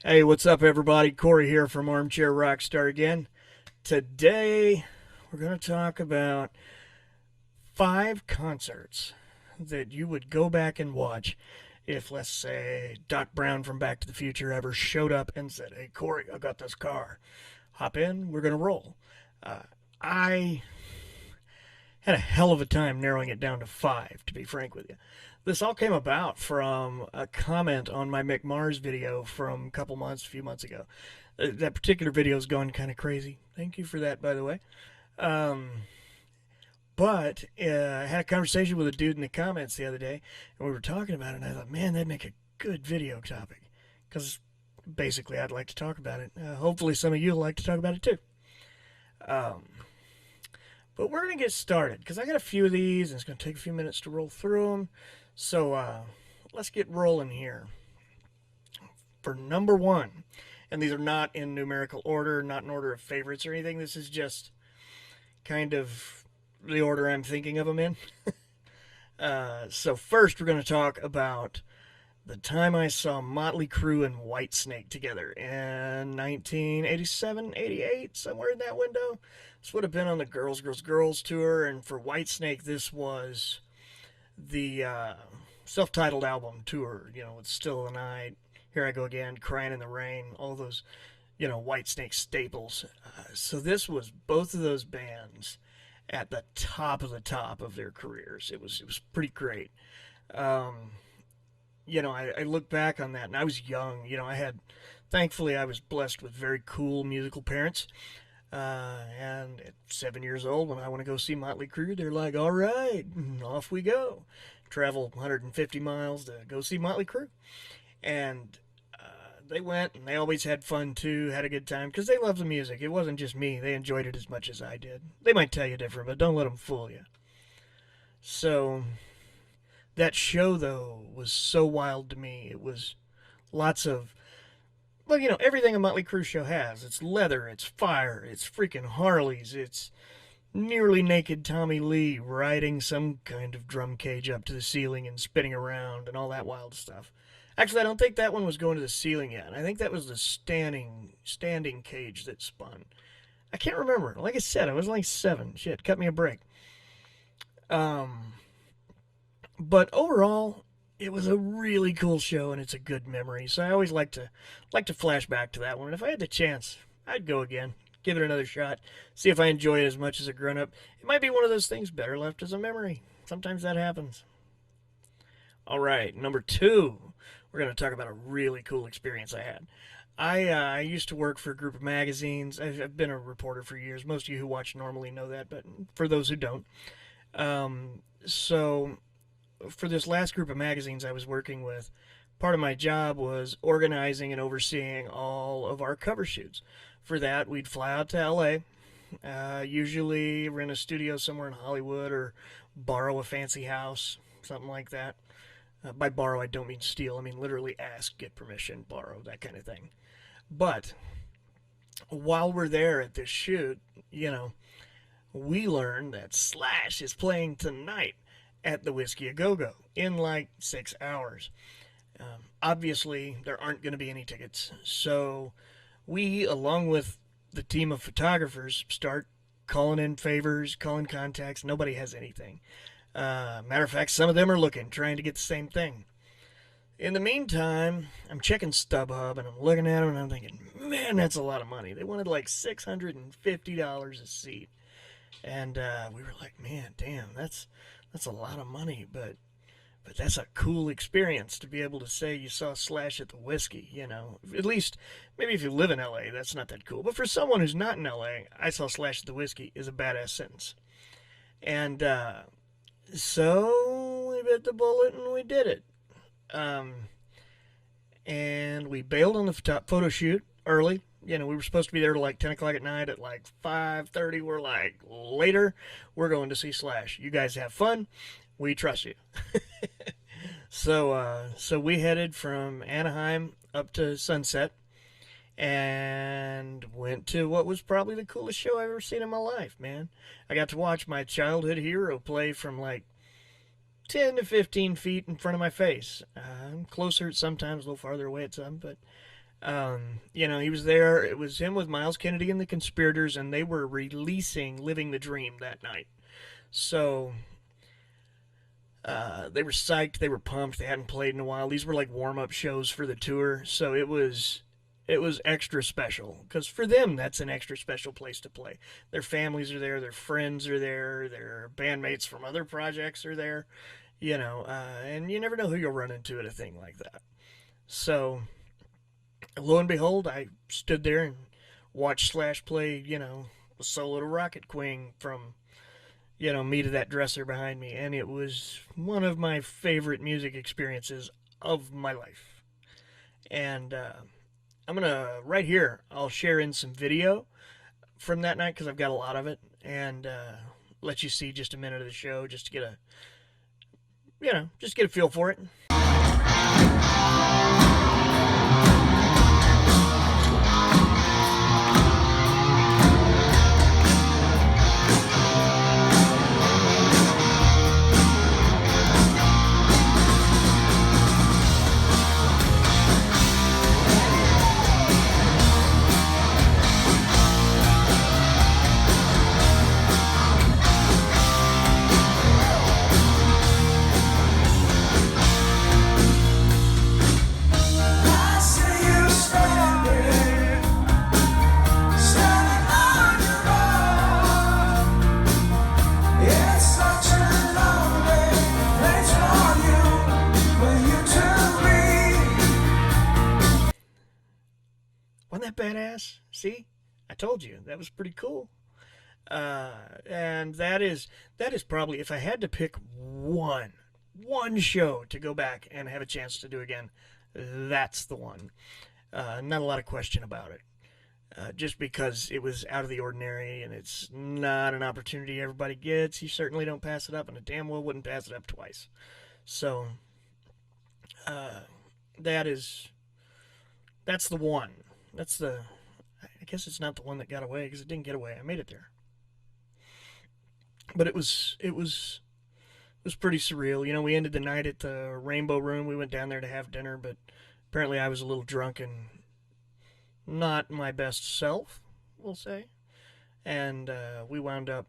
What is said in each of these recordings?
Hey, what's up, everybody? Corey here from Armchair Rockstar again. Today, we're going to talk about 5 concerts that you would go back and watch if, let's say, Doc Brown from Back to the Future ever showed up and said, "Hey, Corey, I got this car. Hop in, we're going to roll." I had a hell of a time narrowing it down to 5, to be frank with you. This all came about from a comment on my McMars video from a few months ago. That particular video's gone kind of crazy. Thank you for that, by the way. Um, but I had a conversation with a dude in the comments the other day, and we were talking about it, and I thought, man, that'd make a good video topic. Because basically, I'd like to talk about it. Hopefully, some of you will like to talk about it too. Um, but we're going to get started, because I got a few of these, and it's going to take a few minutes to roll through them. So let's get rolling here. For number 1, and these are not in numerical order, not in order of favorites or anything. This is just kind of the order I'm thinking of them in. So first, we're going to talk about the time I saw Motley Crue and Whitesnake together in 1987, 88, somewhere in that window. This would have been on the Girls, Girls, Girls tour, and for Whitesnake, this was the self-titled album tour. You know, it's Still the Night, Here I Go Again, Crying in the Rain, all those, Whitesnake staples. So this was both of those bands at the top of their careers. It was pretty great. Um, I look back on that, and I was young. Thankfully, I was blessed with very cool musical parents. And at 7 years old, when I want to go see Motley Crue, they're like, "All right, off we go." Travel 150 miles to go see Motley Crue. And they went, and they always had fun too, had a good time, because they loved the music. It wasn't just me, they enjoyed it as much as I did. They might tell you different, but don't let them fool you. So, that show, though, was so wild to me. It was lots of, well, everything a Motley Crue show has. It's leather, it's fire, it's freaking Harleys, it's nearly naked Tommy Lee riding some kind of drum cage up to the ceiling and spinning around and all that wild stuff. Actually, I don't think that one was going to the ceiling yet. I think that was the standing cage that spun. I can't remember. Like I said, I was like 7. Shit, cut me a break. Um, but overall, it was a really cool show, and it's a good memory. So I always like to flash back to that one. And if I had the chance, I'd go again, give it another shot, see if I enjoy it as much as a grown up. It might be one of those things better left as a memory. Sometimes that happens. All right, number 2, we're going to talk about a really cool experience I had. I used to work for a group of magazines. I've been a reporter for years. Most of you who watch normally know that, but for those who don't, so for this last group of magazines I was working with, part of my job was organizing and overseeing all of our cover shoots. For that, we'd fly out to LA, usually rent a studio somewhere in Hollywood or borrow a fancy house, something like that. By borrow, I don't mean steal. I mean literally ask, get permission, borrow, that kind of thing. But while we're there at this shoot, we learn that Slash is playing tonight at the Whiskey A Go Go in like 6 hours. Obviously, there aren't going to be any tickets. So we, along with the team of photographers, start calling in favors, calling contacts. Nobody has anything. Matter of fact, some of them are looking, trying to get the same thing. In the meantime, I'm checking StubHub, and I'm looking at them, and I'm thinking, man, that's a lot of money. They wanted like $650 a seat. And we were like, man, damn, that's a lot of money, but that's a cool experience to be able to say you saw Slash at the Whiskey, At least, maybe if you live in LA, that's not that cool. But for someone who's not in LA, I saw Slash at the Whiskey is a badass sentence. And so we bit the bullet and we did it. And we bailed on the photo shoot early. We were supposed to be there till like 10 o'clock at night. At like 5:30, we're like, later, we're going to see Slash. You guys have fun. We trust you. So we headed from Anaheim up to Sunset and went to what was probably the coolest show I've ever seen in my life, man. I got to watch my childhood hero play from like 10 to 15 feet in front of my face. I'm closer sometimes, a little farther away at some, but He was there. It was him with Miles Kennedy and the Conspirators, and they were releasing Living the Dream that night. So they were psyched. They were pumped. They hadn't played in a while. These were like warm-up shows for the tour. So it was extra special because for them that's an extra special place to play. Their families are there, their friends are there, their bandmates from other projects are there, and you never know who you'll run into at a thing like that. So lo and behold, I stood there and watched Slash play, a solo to Rocket Queen from me to that dresser behind me, and it was one of my favorite music experiences of my life. And I'm gonna right here. I'll share in some video from that night because I've got a lot of it, and let you see just a minute of the show just to get a feel for it. Wasn't that badass? See? I told you. That was pretty cool. And that is probably, if I had to pick one show to go back and have a chance to do again, that's the one. Not a lot of question about it. Just because it was out of the ordinary and it's not an opportunity everybody gets. You certainly don't pass it up, and I damn well wouldn't pass it up twice. So, that's the one. I guess it's not the one that got away because it didn't get away. I made it there. But it was pretty surreal. We ended the night at the Rainbow Room. We went down there to have dinner, but apparently I was a little drunk and not my best self, we'll say. And we wound up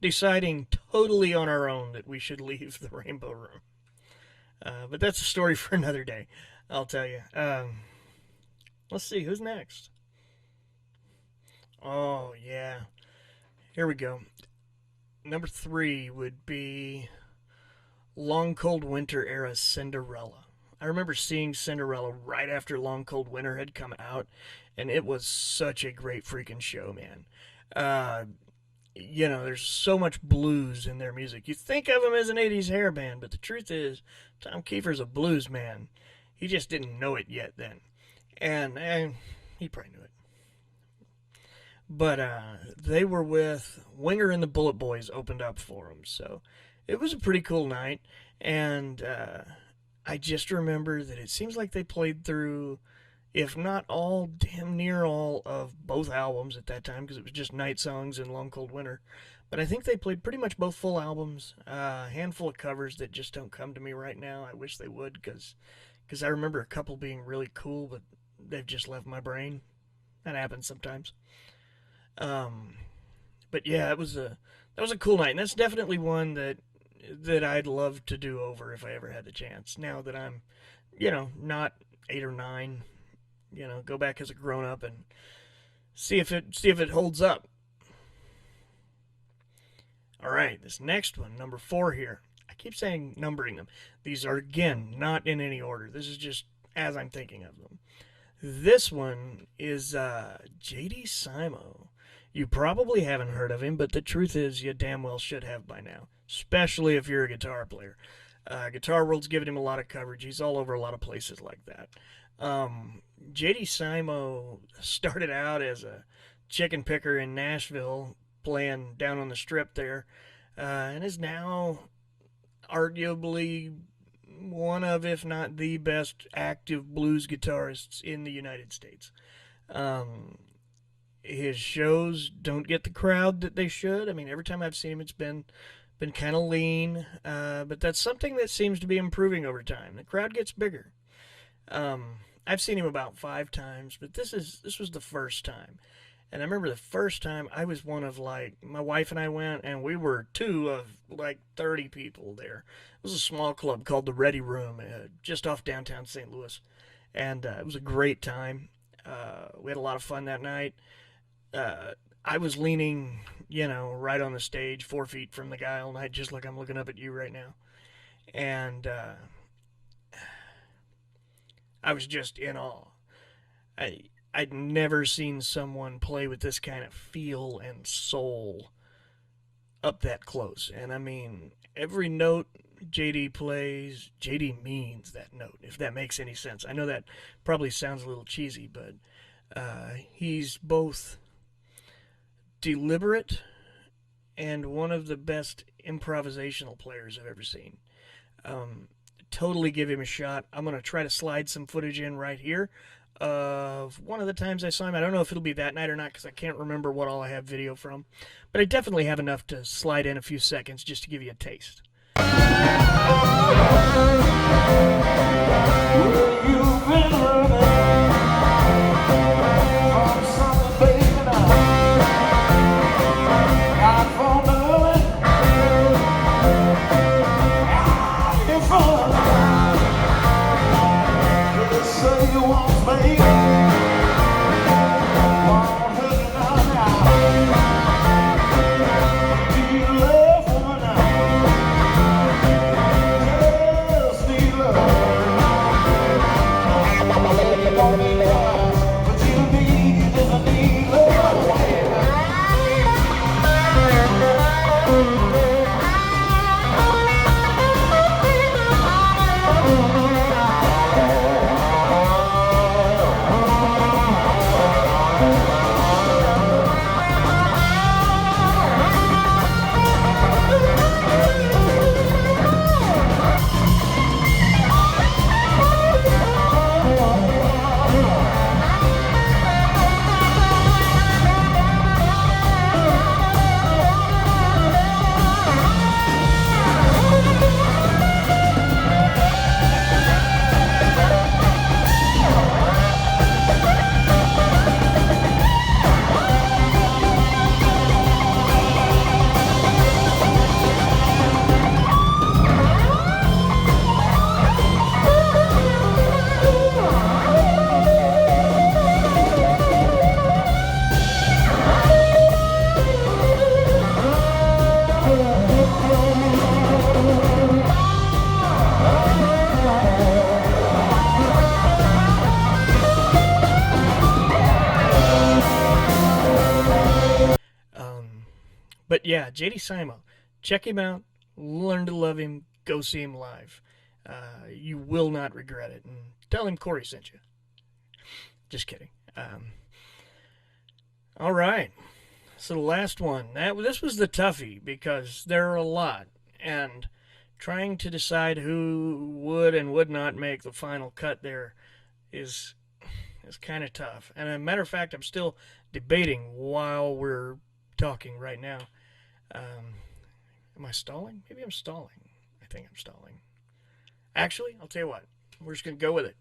deciding totally on our own that we should leave the Rainbow Room. But that's a story for another day, I'll tell you. Let's see, who's next? Oh, yeah. Here we go. Number 3 would be Long Cold Winter era Cinderella. I remember seeing Cinderella right after Long Cold Winter had come out, and it was such a great freaking show, man. There's so much blues in their music. You think of them as an 80s hair band, but the truth is, Tom Kiefer's a blues man. He just didn't know it yet then. And he probably knew it. But they were with Winger and the Bullet Boys opened up for them. So it was a pretty cool night. And I just remember that it seems like they played through, if not all, damn near all of both albums at that time, because it was just Night Songs and Long Cold Winter. But I think they played pretty much both full albums. A handful of covers that just don't come to me right now. I wish they would, because I remember a couple being really cool, but they've just left my brain. That happens sometimes. But yeah, that was a cool night, and that's definitely one that I'd love to do over if I ever had the chance. Now that I'm, not 8 or 9, go back as a grown up and see if it holds up. All right, this next one, number 4 here. I keep saying numbering them. These are, again, not in any order. This is just as I'm thinking of them. This one is JD Simo. You probably haven't heard of him, but the truth is you damn well should have by now, especially if you're a guitar player. Guitar World's given him a lot of coverage. He's all over a lot of places like that. JD Simo started out as a chicken picker in Nashville, playing down on the strip there, and is now arguably one of, if not the best active blues guitarists in the United States. His shows don't get the crowd that they should. I mean, every time I've seen him, it's been kind of lean, but that's something that seems to be improving over time. The crowd gets bigger. I've seen him about 5 times, but this was the first time. And I remember the first time I was one of like my wife and I went, and we were 2 of like 30 people there. It was a small club called the Ready Room, just off downtown St. Louis, and it was a great time. We had a lot of fun that night. I was leaning, right on the stage, 4 feet from the guy all night, just like I'm looking up at you right now, and I was just in awe. I'd never seen someone play with this kind of feel and soul up that close. And I mean, every note JD plays, JD means that note, if that makes any sense. I know that probably sounds a little cheesy, but he's both deliberate and one of the best improvisational players I've ever seen. Totally give him a shot. I'm going to try to slide some footage in right here of one of the times I saw him. I don't know if it'll be that night or not because I can't remember what all I have video from, but I definitely have enough to slide in a few seconds just to give you a taste. But yeah, JD Simo, check him out, learn to love him, go see him live. You will not regret it. And tell him Corey sent you. Just kidding. All right. So the last one. This was the toughie because there are a lot. And trying to decide who would and would not make the final cut there is kind of tough. And as a matter of fact, I'm still debating while we're talking right now. Am I stalling? Maybe I'm stalling. I think I'm stalling. Actually, I'll tell you what. We're just going to go with it.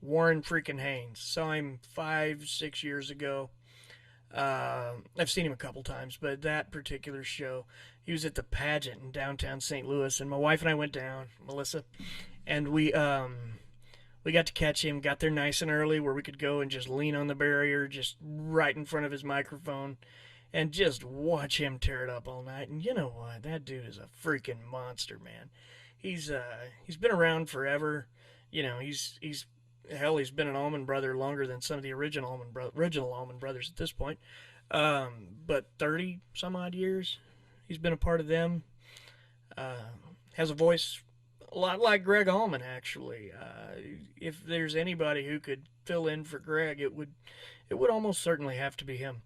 Warren freaking Haynes. Saw him 5-6 years ago. I've seen him a couple times, but that particular show, he was at the pageant in downtown St. Louis, and my wife and I went down, Melissa, and we got to catch him, got there nice and early where we could go and just lean on the barrier just right in front of his microphone and just watch him tear it up all night. And you know what? That dude is a freaking monster, man. He's been around forever. You know, he's been an Allman Brother longer than some of the original Allman Brothers at this point. But 30 some odd years he's been a part of them. Has a voice a lot like Greg Allman, actually. If there's anybody who could fill in for Greg, it would almost certainly have to be him.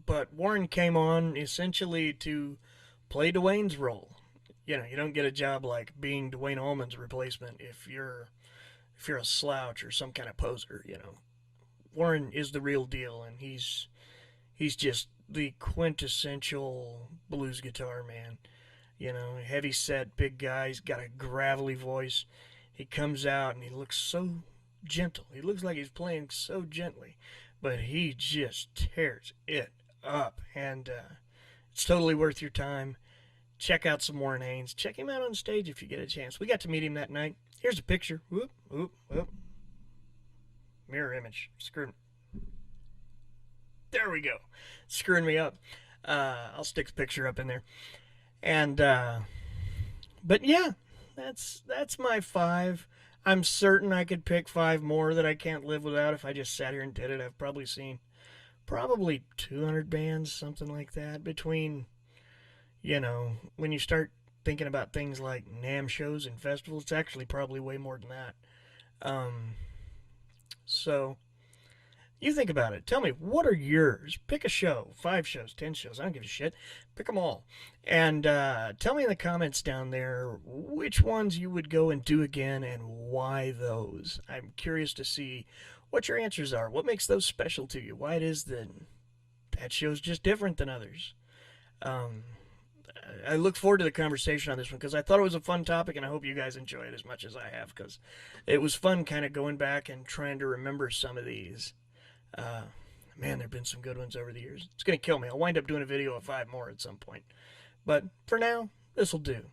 But Warren came on essentially to play Dwayne's role. You know, you don't get a job like being Dwayne Allman's replacement if you're a slouch or some kind of poser, you know. Warren is the real deal, and he's just the quintessential blues guitar man. You know, heavy set, big guy. He's got a gravelly voice. He comes out and he looks so gentle. He looks like he's playing so gently, but he just tears it up. And it's totally worth your time. Check out some Warren Haynes. Check him out on stage if you get a chance. We got to meet him that night. Here's a picture. Whoop, whoop, whoop. Mirror image. Screwing. There we go. Screwing me up. I'll stick the picture up in there. And but yeah, that's my 5. I'm certain I could pick 5 more that I can't live without if I just sat here and did it. I've probably seen 200 bands, something like that, between, when you start thinking about things like NAMM shows and festivals, it's actually probably way more than that. So you think about it. Tell me, what are yours? Pick a show. 5 shows, 10 shows. I don't give a shit. Pick them all. And tell me in the comments down there which ones you would go and do again and why those. I'm curious to see what your answers are. What makes those special to you? Why it is that show's just different than others. I look forward to the conversation on this one because I thought it was a fun topic, and I hope you guys enjoy it as much as I have, because it was fun kind of going back and trying to remember some of these. Man, there have been some good ones over the years. It's going to kill me. I'll wind up doing a video of 5 more at some point. But for now, this will do.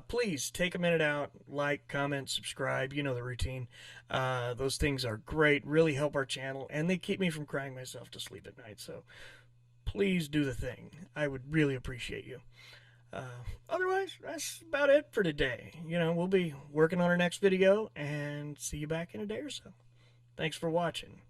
Please take a minute out, like, comment, subscribe. You know the routine. Those things are great, really help our channel, and they keep me from crying myself to sleep at night. So please do the thing. I would really appreciate you. Otherwise, that's about it for today. We'll be working on our next video, and see you back in a day or so. Thanks for watching.